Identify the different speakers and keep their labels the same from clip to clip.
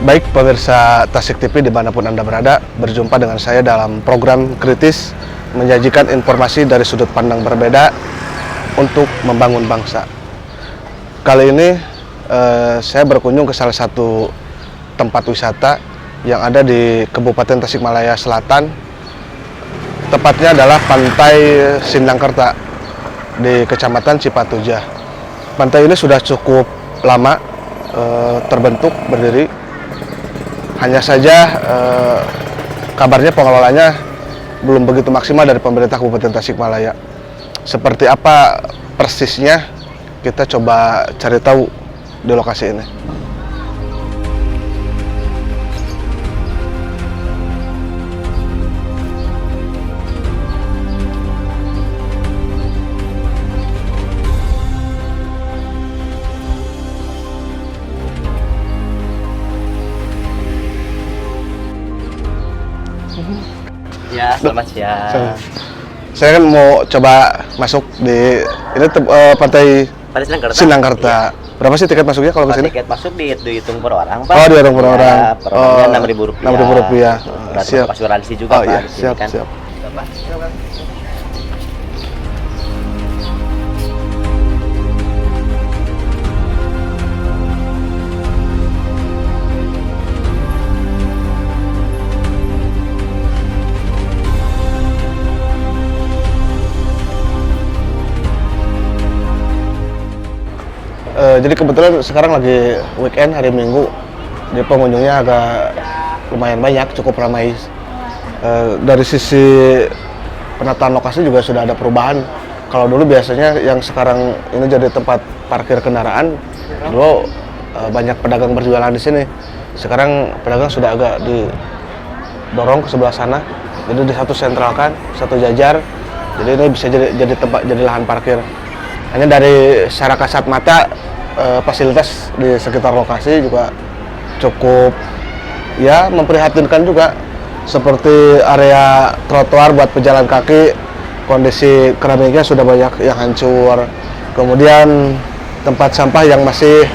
Speaker 1: Baik pemirsa Tasik TV dimanapun Anda berada, berjumpa dengan saya dalam program kritis menyajikan informasi dari sudut pandang berbeda untuk membangun bangsa. Kali ini saya berkunjung ke salah satu tempat wisata yang ada di Kabupaten Tasikmalaya Selatan. Tepatnya adalah Pantai Sindangkerta di Kecamatan Cipatujah. Pantai ini sudah cukup lama terbentuk berdiri. Hanya saja kabarnya pengelolanya belum begitu maksimal dari pemerintah Kabupaten Tasikmalaya. Seperti apa persisnya, kita coba cari tahu di lokasi ini.
Speaker 2: Ya, selamat siang.
Speaker 1: Saya kan mau coba masuk di ini Pantai
Speaker 2: Pada Sindangkerta.
Speaker 1: Sindangkerta.
Speaker 2: Iya.
Speaker 1: Berapa sih tiket masuknya kalau ke sini?
Speaker 2: Tiket masuk dihitung per orang, Pak.
Speaker 1: Oh, dihitung per orang.
Speaker 2: Ya, per orangnya Rp6.000.
Speaker 1: Rp6.000.
Speaker 2: Berarti
Speaker 1: Siap.
Speaker 2: asuransi juga,
Speaker 1: Oh
Speaker 2: Pak.
Speaker 1: iya,
Speaker 2: di sini
Speaker 1: siap,
Speaker 2: kan.
Speaker 1: siap. Jadi kebetulan sekarang lagi weekend, hari Minggu. Jadi pengunjungnya agak lumayan banyak, cukup ramai. Dari sisi penataan lokasi juga sudah ada perubahan. Kalau dulu biasanya yang sekarang ini jadi tempat parkir kendaraan, dulu banyak pedagang berjualan di sini. Sekarang pedagang sudah agak didorong ke sebelah sana. Jadi di satu sentralkan, satu jajar. Jadi ini bisa jadi tempat, jadi lahan parkir. Hanya dari secara kasat mata fasilitas di sekitar lokasi juga cukup ya memprihatinkan juga, seperti area trotoar buat pejalan kaki, kondisi keramiknya sudah banyak yang hancur, kemudian tempat sampah yang masih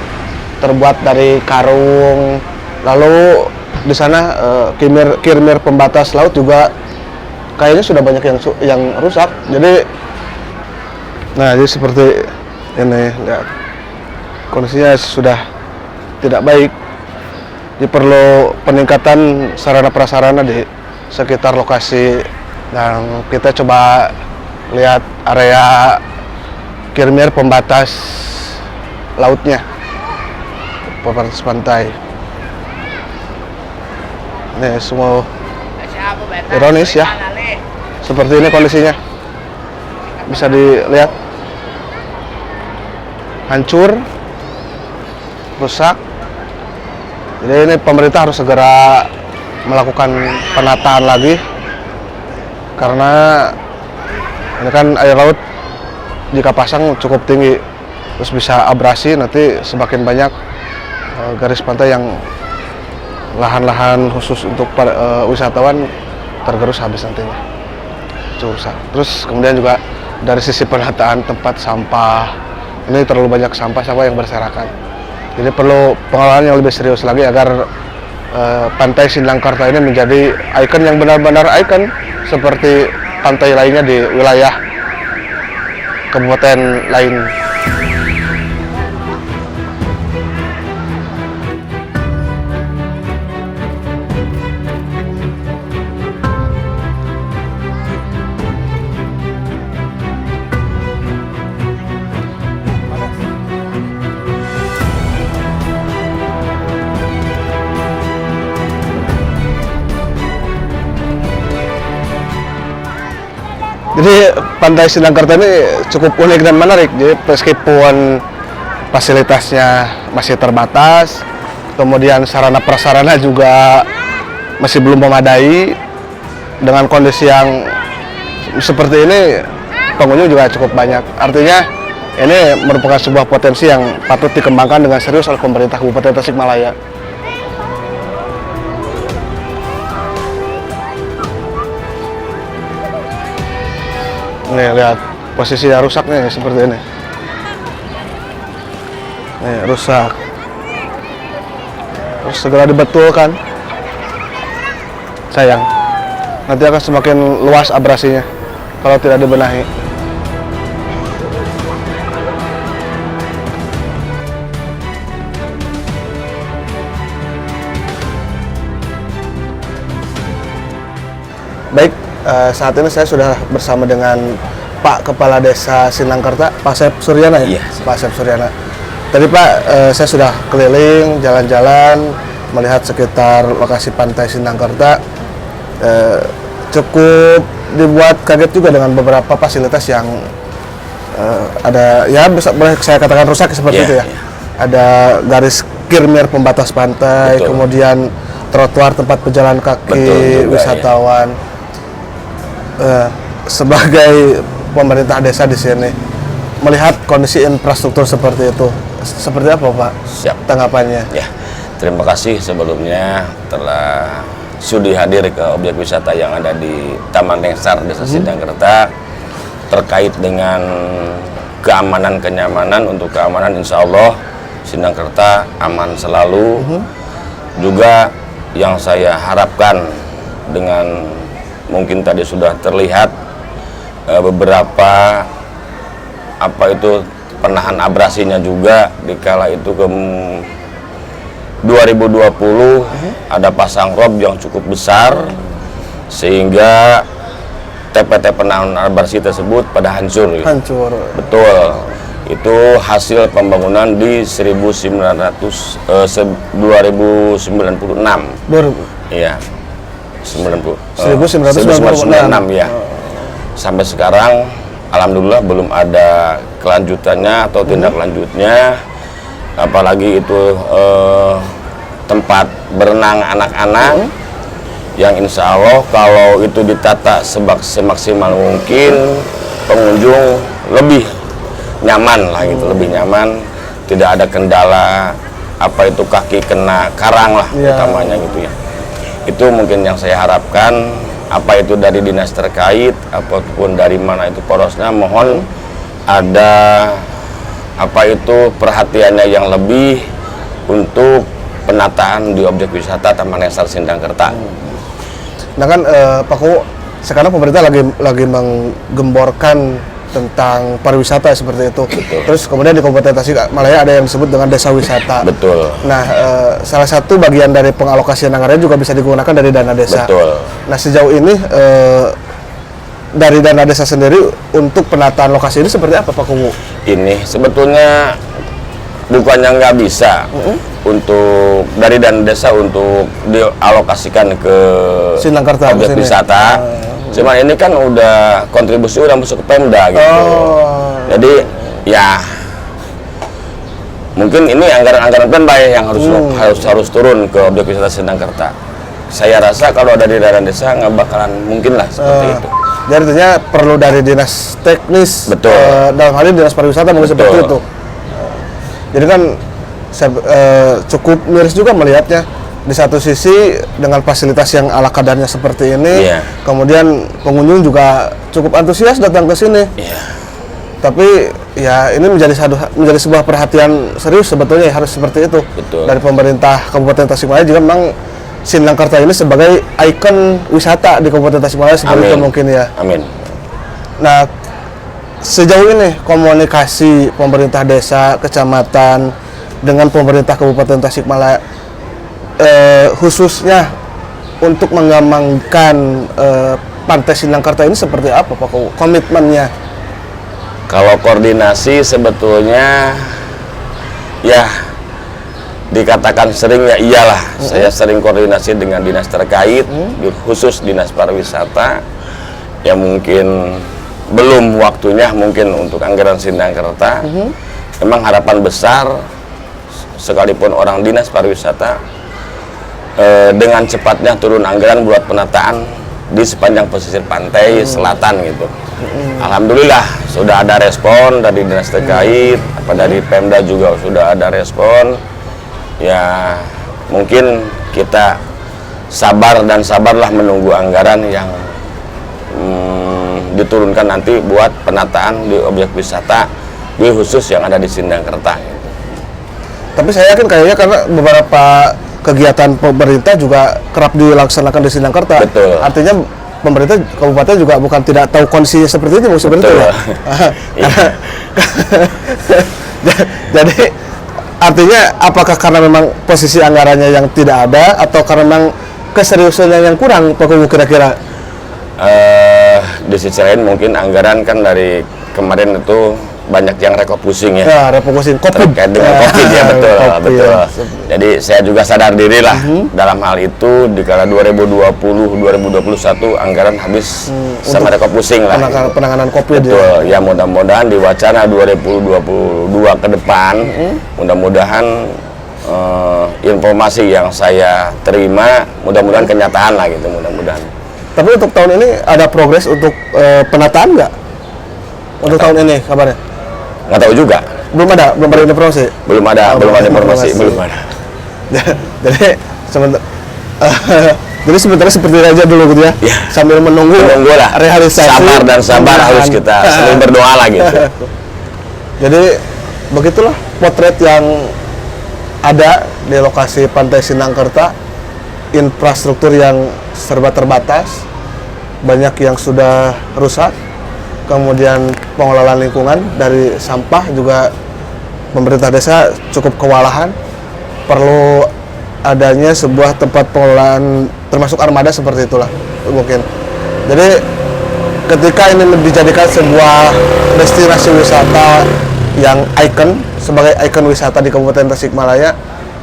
Speaker 1: terbuat dari karung, lalu di sana kirmir pembatas laut juga kayaknya sudah banyak yang rusak. Jadi seperti ini, lihat kondisinya sudah tidak baik. Jadi perlu peningkatan sarana prasarana di sekitar lokasi. Dan kita coba lihat area kirmir pembatas lautnya, pembatas pantai. Ini semua ironis ya. Seperti ini kondisinya. Bisa dilihat hancur, rusak. Jadi ini pemerintah harus segera melakukan penataan lagi, karena ini kan air laut jika pasang cukup tinggi, terus bisa abrasi, nanti semakin banyak garis pantai yang lahan-lahan khusus untuk wisatawan tergerus habis nantinya, rusak. Terus kemudian juga dari sisi penataan tempat sampah, ini terlalu banyak sampah yang berserakan. Jadi perlu pengelolaan yang lebih serius lagi agar Pantai Sindangkerta ini menjadi ikon yang benar-benar ikon seperti pantai lainnya di wilayah kabupaten lain. Jadi Pantai Sindangkerta ini cukup unik dan menarik. Jadi meskipun fasilitasnya masih terbatas, kemudian sarana prasarana juga masih belum memadai, dengan kondisi yang seperti ini pengunjung juga cukup banyak. Artinya ini merupakan sebuah potensi yang patut dikembangkan dengan serius oleh pemerintah Kabupaten Tasikmalaya. Nih lihat posisinya rusak nih seperti ini. Nih rusak. harus segera dibetulkan. Sayang, nanti akan semakin luas abrasinya kalau tidak dibenahi. Baik, saat ini saya sudah bersama dengan Pak Kepala Desa Sindangkerta, Pak Sep Suryana ya?
Speaker 2: Iya.
Speaker 1: Pak Sep Suryana. Tadi Pak, saya sudah keliling, jalan-jalan, melihat sekitar lokasi pantai Sindangkerta. Cukup dibuat kaget juga dengan beberapa fasilitas yang ada, ya boleh saya katakan rusak seperti
Speaker 2: Iya,
Speaker 1: itu ya.
Speaker 2: iya.
Speaker 1: Ada garis kirmir pembatas pantai,
Speaker 2: Betul.
Speaker 1: kemudian trotoar tempat pejalan kaki,
Speaker 2: Betul juga,
Speaker 1: wisatawan. Sebagai pemerintah desa di sini, melihat kondisi infrastruktur seperti itu, seperti apa Pak
Speaker 3: Siap.
Speaker 1: tanggapannya?
Speaker 3: Ya, terima kasih sebelumnya telah sudi hadir ke objek wisata yang ada di Taman Nengsar Desa Sindangkerta terkait dengan keamanan kenyamanan. Untuk keamanan insya Allah Sindangkerta aman selalu. Juga yang saya harapkan dengan mungkin tadi sudah terlihat beberapa penahan abrasinya juga dikala itu 2020 ada pasang rob yang cukup besar sehingga TPT penahan abrasi tersebut pada hancur.
Speaker 1: Hancur.
Speaker 3: Betul. Itu hasil pembangunan di 2096. Iya. 1996 ya. Sampai sekarang alhamdulillah belum ada kelanjutannya atau tindak lanjutnya, apalagi itu tempat berenang anak-anak yang insya Allah kalau itu ditata semaksimal mungkin pengunjung lebih nyaman lah gitu, lebih nyaman, tidak ada kendala kaki kena karang lah utamanya gitu ya. Itu mungkin yang saya harapkan, itu dari dinas terkait apapun dari mana itu porosnya, mohon ada perhatiannya yang lebih untuk penataan di objek wisata Taman Nengsar Sindangkerta.
Speaker 1: Nah kan Pak Kuwu, sekarang pemerintah lagi menggemborkan tentang pariwisata seperti itu.
Speaker 3: Betul.
Speaker 1: Terus kemudian di Kabupaten Tasikmalaya ada yang disebut dengan desa wisata.
Speaker 3: Betul.
Speaker 1: Nah, salah satu bagian dari pengalokasian anggaran juga bisa digunakan dari dana desa.
Speaker 3: Betul.
Speaker 1: Nah, sejauh ini dari dana desa sendiri untuk penataan lokasi ini seperti apa Pak Kuwu?
Speaker 3: Ini sebetulnya bukannya nggak bisa untuk dari dana desa untuk dialokasikan ke
Speaker 1: Sindangkerta
Speaker 3: objek
Speaker 1: kesini.
Speaker 3: wisata. Cuman ini kan udah kontribusi udah masuk ke Pemda gitu. Jadi ya mungkin ini anggaran Pemda yang harus turun ke objek wisata Sindangkerta. Saya rasa kalau ada di dana desa nggak bakalan mungkin lah seperti itu.
Speaker 1: Jadi artinya perlu dari dinas teknis.
Speaker 3: Betul.
Speaker 1: Dalam hal ini dinas pariwisata mungkin
Speaker 3: Betul.
Speaker 1: seperti itu. Jadi kan saya cukup miris juga melihatnya. Di satu sisi dengan fasilitas yang ala kadarnya seperti ini, kemudian pengunjung juga cukup antusias datang ke sini. Tapi ya ini menjadi sebuah perhatian serius sebetulnya ya, harus seperti itu.
Speaker 3: Betul.
Speaker 1: Dari pemerintah Kabupaten Tasikmalaya juga memang Sindangkerta ini sebagai ikon wisata di Kabupaten Tasikmalaya seperti itu mungkin ya.
Speaker 3: Amin.
Speaker 1: Nah, sejauh ini komunikasi pemerintah desa, kecamatan dengan pemerintah Kabupaten Tasikmalaya khususnya untuk mengembangkan Pantai Sindangkerta ini seperti apa Pak Kuwu? Komitmennya?
Speaker 3: Kalau koordinasi sebetulnya ya dikatakan sering ya iyalah. Saya sering koordinasi dengan dinas terkait, khusus dinas pariwisata yang mungkin belum waktunya mungkin untuk anggaran Sindangkerta. Memang harapan besar sekalipun orang dinas pariwisata dengan cepatnya turun anggaran buat penataan di sepanjang pesisir pantai selatan gitu. Alhamdulillah sudah ada respon dari dinas terkait, dari Pemda juga sudah ada respon. Ya mungkin kita sabarlah menunggu anggaran yang diturunkan nanti buat penataan di objek wisata khusus yang ada di Sindangkerta.
Speaker 1: Tapi saya yakin kayaknya karena beberapa kegiatan pemerintah juga kerap dilaksanakan di Sindangkerta.
Speaker 3: Betul.
Speaker 1: Artinya pemerintah kabupaten juga bukan tidak tahu kondisinya seperti itu, seperti itu ya. Jadi artinya apakah karena memang posisi anggarannya yang tidak ada atau karena memang keseriusannya yang kurang, Pak Kubu kira-kira?
Speaker 3: Di sisi lain mungkin anggaran kan dari kemarin itu banyak yang refocusing ya.
Speaker 1: Ya, refocusing COVID.
Speaker 3: Terkait dengan COVID ya, betul,
Speaker 1: COVID,
Speaker 3: betul.
Speaker 1: ya.
Speaker 3: Jadi saya juga sadar diri lah dalam hal itu di kala 2020-2021 anggaran habis sama refocusing lah.
Speaker 1: Penanganan COVID
Speaker 3: Betul. Ya mudah-mudahan di wacana 2022 ke depan mudah-mudahan informasi yang saya terima mudah-mudahan kenyataan lah gitu, mudah-mudahan.
Speaker 1: Tapi untuk tahun ini ada progres untuk penataan nggak? Untuk tahun ini kabarnya?
Speaker 3: Nggak tahu juga.
Speaker 1: Belum ada informasi.
Speaker 3: Belum ada informasi.
Speaker 1: Jadi sementara seperti itu aja dulu gitu ya.
Speaker 3: Ya.
Speaker 1: Sambil menunggu
Speaker 3: lah.
Speaker 1: realisasi.
Speaker 3: Sabar dan sabar harus kita saling berdoa lah gitu.
Speaker 1: Jadi begitulah potret yang ada di lokasi Pantai Sindangkerta. Infrastruktur yang serba terbatas, banyak yang sudah rusak. Kemudian pengelolaan lingkungan dari sampah juga pemerintah desa cukup kewalahan. Perlu adanya sebuah tempat pengelolaan termasuk armada seperti itulah mungkin. Jadi ketika ini dijadikan sebuah destinasi wisata yang ikon sebagai ikon wisata di Kabupaten Tasikmalaya,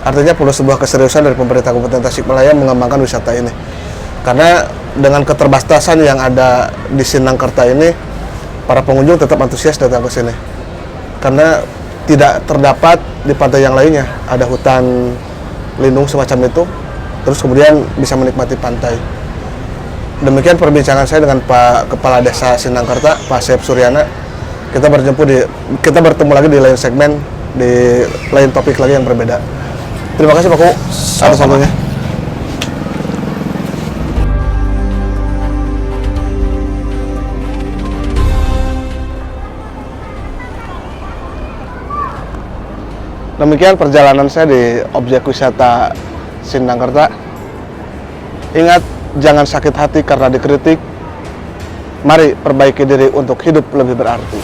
Speaker 1: artinya perlu sebuah keseriusan dari pemerintah Kabupaten Tasikmalaya mengembangkan wisata ini. Karena dengan keterbatasan yang ada di Sindangkerta ini, para pengunjung tetap antusias datang ke sini. Karena tidak terdapat di pantai yang lainnya, ada hutan lindung semacam itu, terus kemudian bisa menikmati pantai. Demikian perbincangan saya dengan Pak Kepala Desa Sindangkerta, Pak Syep Suryana. Kita bertemu lagi di lain segmen, di lain topik lagi yang berbeda. Terima kasih Pak Ku atas waktunya. Demikian perjalanan saya di objek wisata Sindangkerta. Ingat, jangan sakit hati karena dikritik. Mari perbaiki diri untuk hidup lebih berarti.